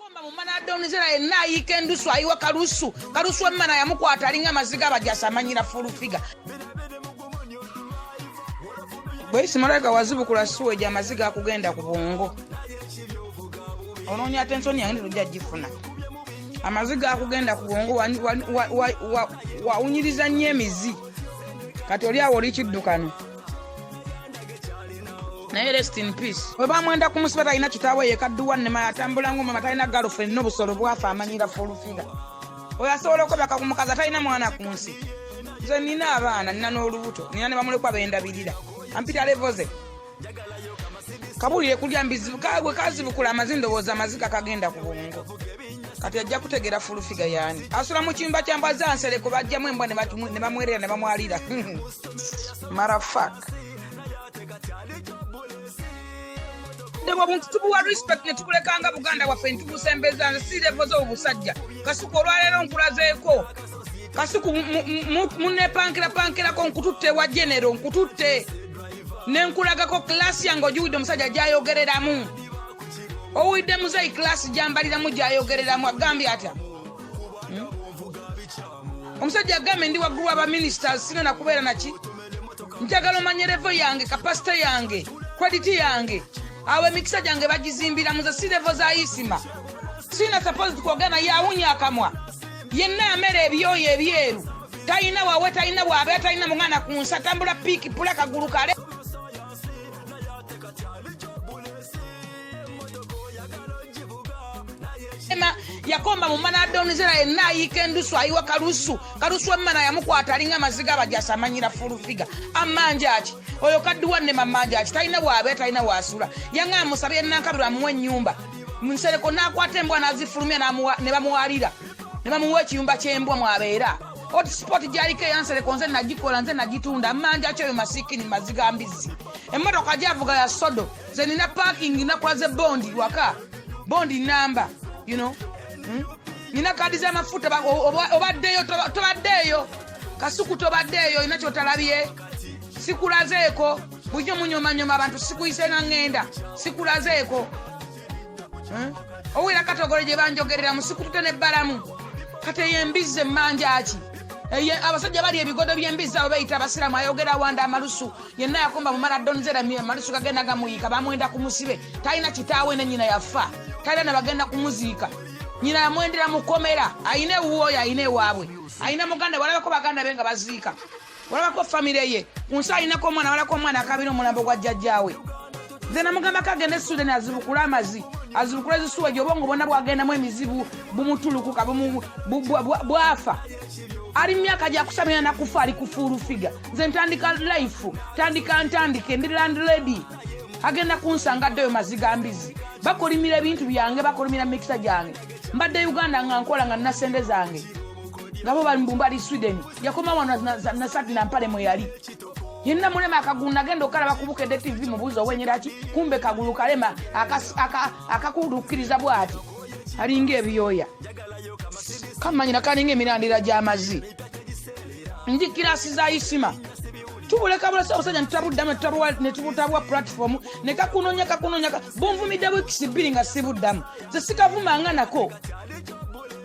Yakomba mu manadonizera yenna ayiika endusu ayiwa kalusu emmana yamukwata alinga amaziga abajasa amanyira fulufiga bweyisi malaika wazibukula suweji amaziga akugenda ku bwongo onoonya atensoni yange tujja gifuna amaziga akugenda ku bwongo wawunyiriza nnyo emizi kati oli awo oli kiddukano naye rest in peace bwe bamwenda kumusiba talina kitaawe yekadduwa nnema atambula ng'omama talina girlfriend n'obusolo bwafa amanyira fulufiga oyo asobola okobaka ku mukazi talina mwana ku nsi nze nina abaana nina n'olubuto nina ne bamulekwa bendabirira ampita levoze kabulire kulya mbizibu kagwe kazibukula amazindowooza amaziga kagenda ku bwongo kati ajja kutegera fulufiga yani asula mu kiyumba kyambwa za nsereko bajjamu embwa ne bamwerera ne bamwalira marafak ndebo buntu tubuwa respect ne tukulekanga Buganda waffe ntubusembeza si levoze obusajja kasuku olwaleero nkulazeeko kasuku munnepankirako nkututte wa genero nkututte nenkulagako klasi yange ogiwidde omusajja gyayogereramu owidde muzeyi klasi gyambaliramu gyayogereramu agambye atya omusajja agambye ndi waggulu w'abaministers sina nakubeera naki njagala omanye levo yange kapasite yange krediti yange awo emikisa gyange bagizimbira muze si levo za isima sina supposed kwogana yawunya akamwa yenna amera ebyoyo ebyeru talina wawe talina bwabe talina mungana ku nsi atambula piiki pula kagulu kale yakomba mu manadonizera yenna ayiika endusu ayiwa kalusu emmana yamukwata alinga amaziga abajasa amanyira fulufiga amanja aki oyo kadduwa nnema amanja aki talina bwabe talina wasula yanga amusabye nankabirwa amuwa ennyumba munsereko nakwata embwa nazifulumya ne bamuwalira ne bamuwa ekiyumba ky'embwa mwabeera hotspot gyaliko eyansereko nze nagikola nze nagitunda amanja akyo oyo masiikini maziga mbizi emmotoka gyavuga ya sodo ze nina parking nakulaze bondi waka bondi namba you know nina kadi z'amafuta obaddeyo tobaddeyo kasuku tobaddeyo ina kyotalabye sikulazeeko bujjo munyomanyoma abantu sikuyise nga ngenda sikulazeeko owira katogole gye banjogerera musikutute nebbalamu kati eyembizi emmanja aki abasajja bali ebigodo by'embizi abo bayita abasiramu ayogera wanda amalusu yenna yakomba mu manadonizera amalusu gagenda gamuyiika bamwenda ku musibe talina kitaawe ne nyina yafa talina ne bagenda kumuziika nyina yamwendera mukomera ayina ewuwoyo ayina ewaabwe ayina muganda walabako baganda be nga baziika walabako famire ye ku nsi ayinako omwana walako omwana akabira omulambo gwa jjajjaawe nze namugamba kagenda esudeni azibukule amazi azibukule ezisuweji obwongo bwonna bwagendamu emizibu bumutulukuka bwafa ali myaka gyakusamira nakufa ali kufuulufiga nze ntandika life ntandike ndi landlady agenda kunsanga ddeyo maziga mbizi bakolimira ebintu byange bakolimira mikisa gyange mbadde Uganda nga nkola nga nina sente zange ngabo bali mbumbali Sweden yakoma wano nasati na mpale mwe yali yenna mulema akagunda genda okalaba kubukedde TV mubuzo wenyeraki kumbe kagulu kalema akakudukiriza bwati alinga ebiyoya kamanyina kalinga emirandira gy'amazzi ndi kirasi za isima tubuleka bulasa osanya ntabuddamu netubutabwa platform nekakunonya bonvumidde bwekisibiri nga sibuddamu ze sikavumanga nako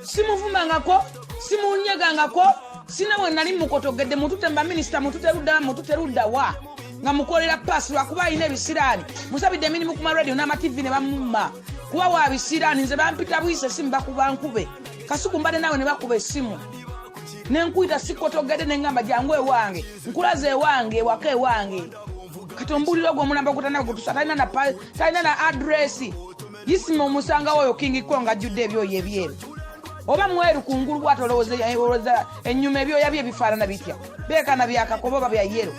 simuvumangako simunyegangako sinawe nali mukotogedde mututemba minisita mututerudda wa nga mukolera pasi lwakuba alina ebisiraani musabidde emirimu ku maradio n'amativi ne bamumma kuba wa bisiraani nze bampita buyise simu bakuba nkube kasuku mbadde nawe ne bakuba essimu nenkuyita sikotogedde neŋŋamba jangu ewange nkulaze ewange ewaka ewange kati ombulira ogwo omulambo gutana gutusa talina na adresi yisima omusangawo oyo King Kong ajjudde ebyoyo ebyeru oba mweru kungulu bwati olowooza ennyuma ebyoya bye bifaanana bitya beekana byakakoba oba bya yero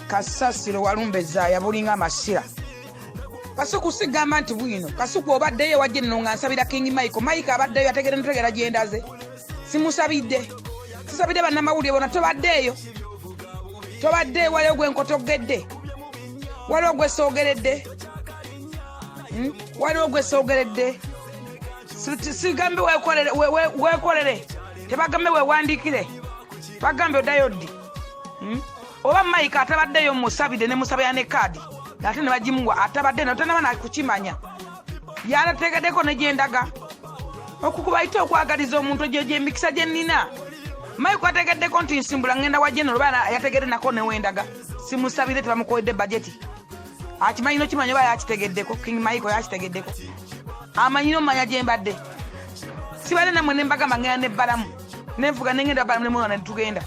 kasasiro walumbezaya bulinga amasira kasuku sigamba nti bwino kasuku obaddeyo wajje nno nga nsabira King Mike abaddeyo ategere ntegera gyendaze simusabidde sisabidde bannamawulire bona tobaddeeyo waliwo gwenkotogedde waliwo gwesoogeredde sigambe weekolere tebagambe weewandikire bagambe oddayo ddi oba Mike atabaddeyo musabidde ne musabira ne kaadi ate ne bagimuwa atabadde no tanaba na kukimanya yalategeddeko ne gyendaga okukubaita okwagaliza omuntu gye emikisa gye nnina Maiko ategeddeko nti nsimbula ngenda wa general bana yategedde nako ne wendaga simusabire tebamukoledde budget akimanyi kimanyi ba yakitegeddeko King Maiko yakitegeddeko amanyino manya gyembadde sibale namwe nembaga mangenda ne balamu nenvuga nengenda balamu nemwe ne tugenda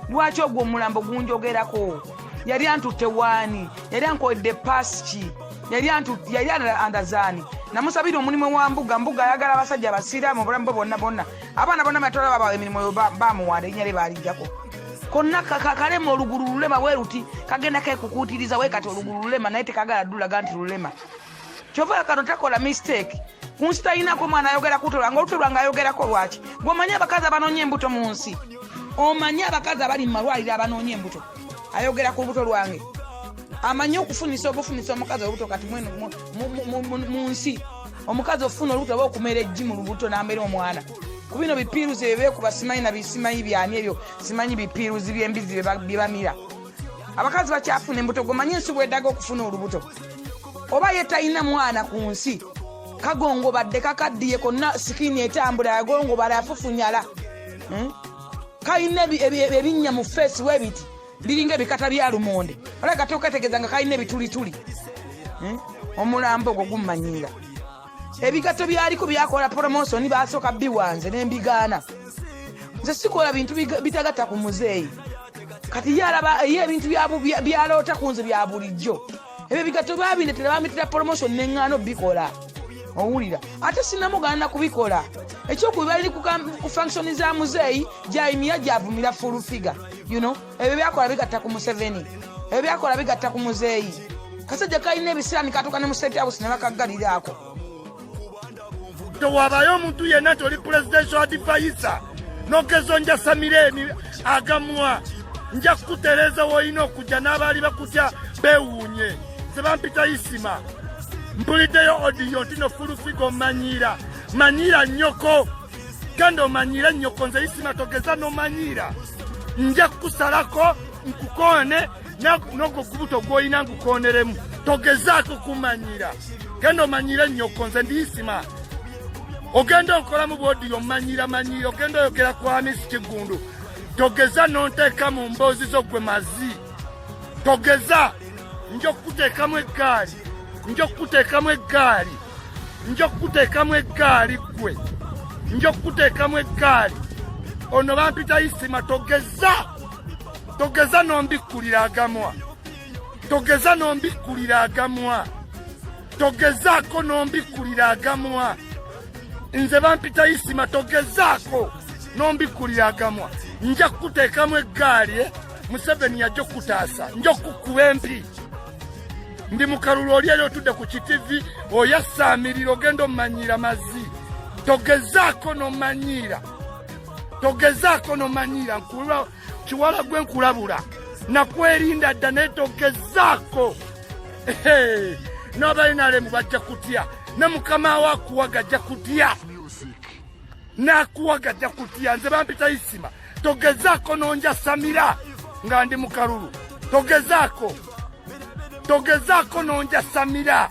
lwaki ogwo omulambo gunjogerako yali antutte wani yali ankoledde pasiki yali andazani namusabira omulimu wa mbuga ayagala abasajja basiramu bulamu bonna abaana bonna batola baba emirimu bamuwanda enyale balijjako konna kalema olugulu lulema weruti kagenda kekukutiriza wekati olugulu lulema naye tekagala ddulaga nti lulema kyova kano takola mistake kunsitayinako mwana ayogera kutolanga olutolwanga ayogerako lwaki gwomanyi abakazi abanoonya embuto mu nsi omanyi abakazi abali mu malwaliro abanoonya embuto ayogera ku lubuto lwange amanyi okufunisa obufunisa omukazi olubuto kati mu nsi omukazi ofuna olubuto oba okumera eggi mu lubuto n'amera omwana ku bino bipiiruzi ebyebeekuba simanyi na bisimanyi byani ebyo simanyi bipiiruzi by'embizi bye bamira abakazi bakyafuna embuto gomanyi ensi bweddaga okufuna olubuto oba ye talina mwana ku nsi kagongobadde kakaddiye konna sikini etambula yagongobala yafufunyala kalina ebinnya mu feesi webiti biringa ebikata bya lumonde oleka tokategeeza nga kalina ebitulituli omulambo ogwo gummanyira ebigato byaliko byakola promotion basooka biwanze n'embigaana nze sikola bintu bitagatta ku muzeeyi kati yalaba ye ebintu byaloota ku nze bya bulijjo ebyo bigato babindetera bamitira promotion n'eŋŋaano bikola owulira ate sinamugana kubikola ekyokubi bali ku function za muzeeyi gyayimira gyavumira full figure ebyo byakola bigatta ku Museveni ebyo byakola bigatta ku muzeeyi kasajja kalina ebisiraani katuuka ne mu state house ne bakaggaliraako towabayo omuntu yenna toli presidential advisor nogezo nja Samireni agamwa nja kukutereeza woyina okujja n'abaali bakutya beewuunye sebampita isima mpuliddeyo odiyo ntino fulufigo manyira nnyoko genda omanyire nnyoko nze isima togeza n'omanyira nja kukusalako nkukoone n'ogwo gubuto gw'olina ngukoneremu togezaako kumanyira genda omanyire nnyoko nze ndi isima ogenda onkola mu bwodiyo manyira ogenda oyogera ku Hamisi Kigundu togeza n'onteeka mu mboozi zo gwe mazi togeza nja okukuteekamu eggaali gwe nja okukuteekamu eggaali ono bampita isima togeza n'ombikkulira agamwa togezaako n'ombikkulira agamwa nze bampita isima togezaako n'ombikkulira agamwa nja kukuteekamu eggaali Museveni yajja okutaasa nja okukuba empi ndi mu kalulu oli eri otudde ku kitivi oyasaamirira ogenda omumanyira mazzi togezaako n'omanyira kiwala gwe nkulabula nakwerinda dda naye togezaako n'abalinalemu bajja kutya ne mukama we akuwaga ajja kutya n'akuwaga ajja kutya nze bampita isima togezaako n'onja Samira nga ndi mu kalulu togezaako n'onja Samira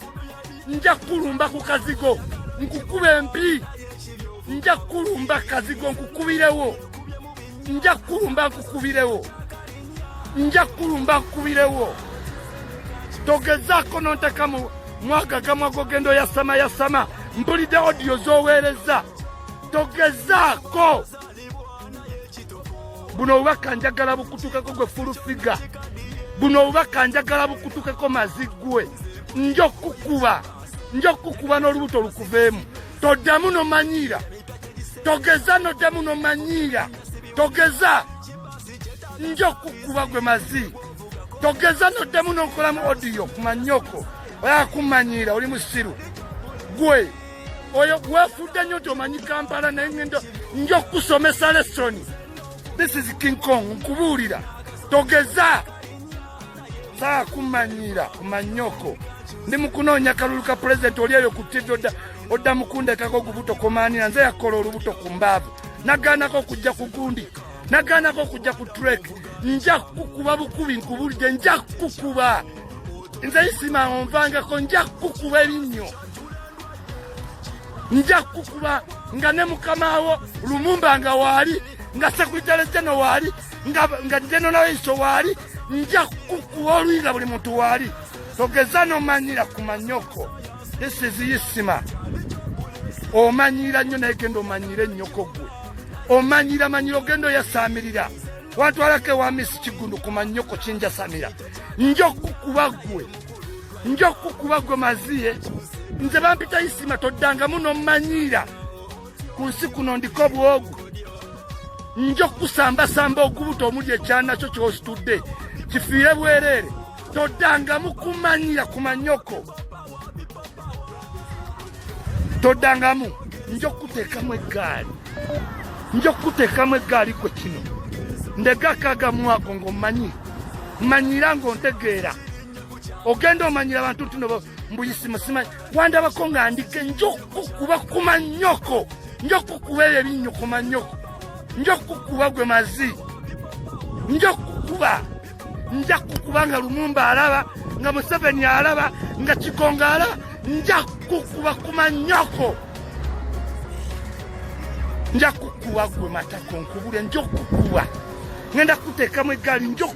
nja kulumba ku kazigo nkukuba empi nja kulumba kazigo nkukubirewo togezaako n'onteka mwagagamwa gogendo yasama mpulidde odiyo z'oweereza togezaako buno obubaka njagala bukutukeko gwe fulufiga buno obubaka njagala bukutukeko mazigwe nja okukuba n'olubuto lukuveemu toddamu n'omanyira togeza nja okukuba gwe mazi togeza n'oddamu n'okolamu odiyo ku manyoko oyakumanyira oli musiru gwe oyo weefudde nnyo nti omanyi Kampala naye ngendo nja okukusomesa lesoni. This is King Kong nkubuulira togeza saa kumanyira kumanyoko ndi mukunoonya kalulu ka president oli eyo ku TV odda mukundekako gubuto komanira nze yakola olubuto ku mbaavu nagaanako okujja ku gundi nagaanako okujja ku trek nja kukuba bukubi nkubulidde nja kukuba nze isima onvangako nja kukuba ebinnyo nja kukuba nga ne mukamawo Lumumba nga wali nga Secretary General wali nga General Iso wali nja kukuba oluyiga buli muntu wali togeza nomanyira ku manyoko. This is Isima. Omanyira nnyo naye genda omanyire nnyoko gwe. Omanyira manyiro gendo yasamirira. Wantu alake wa Miss Kigundu ku manyoko kinja samira. Njo kukuba gwe maziye. Nze bampita Isima toddanga muno manyira. Ku nsi kuno ndiko bwogu. Njo kusamba ogubuto omuli ekyana kyo ky'ositudde. Kifiire bwerere. Toddanga mukumanyira ku manyoko. Todangamu njo kuteekamu eggaali gwe kino ndegakaga mwako ng'omanyi manyira ng'ontegeera ogenda omanyira abantu tino mbuyisima simanyi wandabako nga ndike njo kukuba ku manyoko njo kukuba ebyo ebinnyo ku manyoko njo kukuba gwe mazi nja kukuba nga Lumumba alaba nga Museveni alaba nga Kigonga alaba nja kukuba ku manyoko nja kukuba gwe matako nkubule njo kukuba ngenda kuteekamu eggaali njo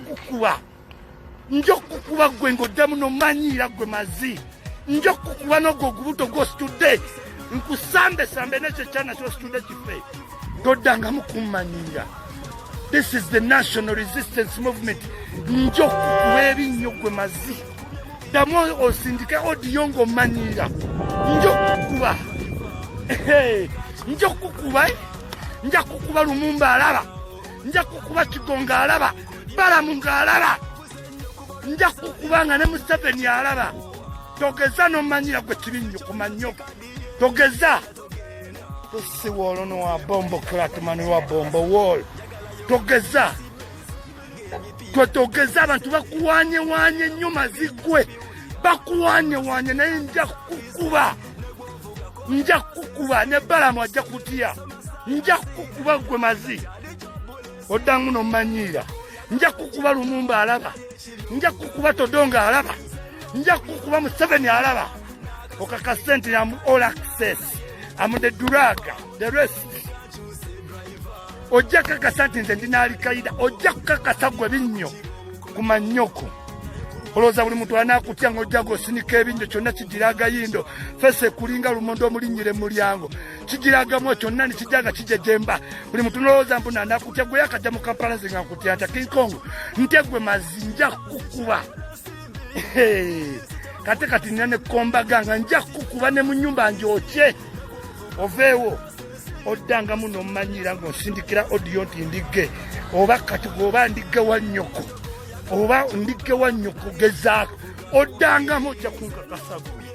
kukuba gwe ng'oddamu nomanyira gwe mazi njo kukuba n'ogwo ogubuto gw'ositudde nkusambe n'ekyo ekyana ky'ositudde kife toddangamu kummanyira. This is the National Resistance Movement. Njo kukuba ebinnyo gwe mazi ddamu osindike odiyo ng'omanyira njo kukuba nja kukuba Lumumba alaba nja kukuba Kigonga alaba Balamu ng'alaba nja kukuba nga ne Museveni alaba togeza nomanyira gwe kibinnyo ku manyoko togeza tosiwoolo nowa bombo clatman wa bombo wall togeza togeza abantu bakuwanye nnyo mazigwe bakuwanye naye nja kukuba ne Balamu ajja kutya nja kukuba gwe mazi oddangu nomanyira nja kukuba Lumumba alaba nja kukuba Todonga alaba nja kukuba Museveni alaba okakasente ya all access the drug the rest ojja kakasa nti nze ndina Al-Qaeda ojja kukakasa gwe binnyo ku manyoko olowooza buli muntu anakutya ng'ojja g'osinika ebinnyo kyonna kigiraga yindo fese kulinga lumondo omulinnyire mu mulyango kigiragamu kyonna ne kijja nga kijejemba buli muntu nolowooza mbu nanakutya gwe yakajja mu Kampala nze nga nkutya nti King Kong ntye gwe mazi nja kukuba kati nina ne kombaga nga nja kukuba ne mu nnyumba njokye oveewo oddangamu nomanyira ng'osindikira odiyo nti ndige oba kati oba ndige wa nnyoko oba ndige wa nnyoko gezaako oddangamu ojja kunkakasa gwe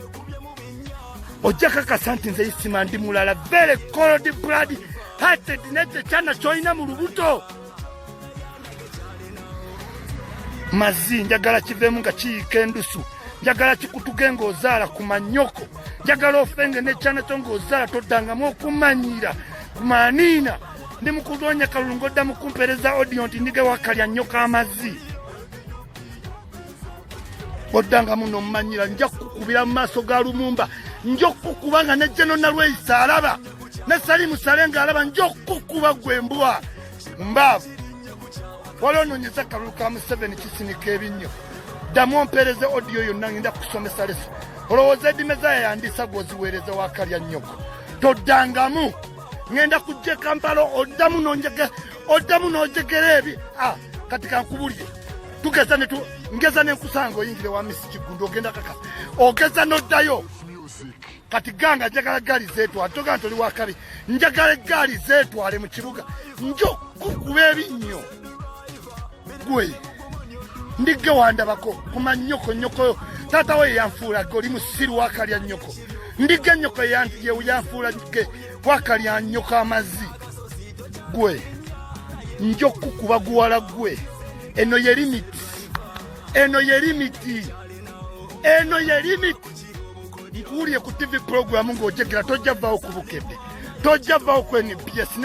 ojja kakasa nti nze Isima ndi mulala very cold blood hearted nekyo ekyana ky'olina mu lubuto mazi njagala kiveemu nga kiyiika endusu njagala kikutuge ng'ozaala ku manyoko njagala ofenge n'ekyana kyo ng'ozaala toddangamu okumanyira kumaniina ndi mu kuloonya kalulu ng'oddamu kumpereza odiyo nti ndige wakalya nnyo amazi oddangamu nomanyira nja kukubira mu maaso ga Lumumba nja kukuba nga ne General Nalweisa alaba ne Salimu Salenga alaba nja kukuba gwe mbwa mbaavu wali onoonyeza kalulu ka Museveni kisinika ebinnyo ddamu ompereze odiyo yonna ngenda kusomesa leso olowooza edimeza yayandisa gwoziweereza wakalya nnyoko toddangamu ngenda kujja Kampala oddamu n'ojegera ebi kati kankubulire tugeza ngeza nenkusanga oyingire wa Miss Kigundu ogenda kakasa ogeza n'oddayo kati ganga njagala gaali zeetwale togaa nti oli wakabi njagala gaali zeetwale mu kibuga njo kukuba ebinnyo gwe ndige wandabako ku manyoko nnyoko taata we yanfuula oli musiru wakalya nnyoko ndige nnyoko yanfuula ge wakalya nnyoko amazzi gwe njo kukuba guwala gwe eno ye limiti nkuwulire ku TV program ng'ojegera tojja vaawo ku bukedde tojja vaawo ku NBS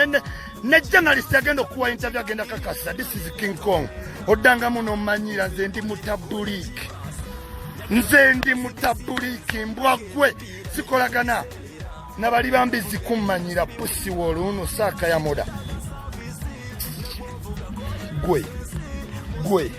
ne journalist agenda okuwa interview agenda kakasa this is King Kong oddangamu nomanyira nze ndi mutabuliki mbwa gwe sikolagana nabali bambizi kummanyira pusi woluno saaka ya moda gwe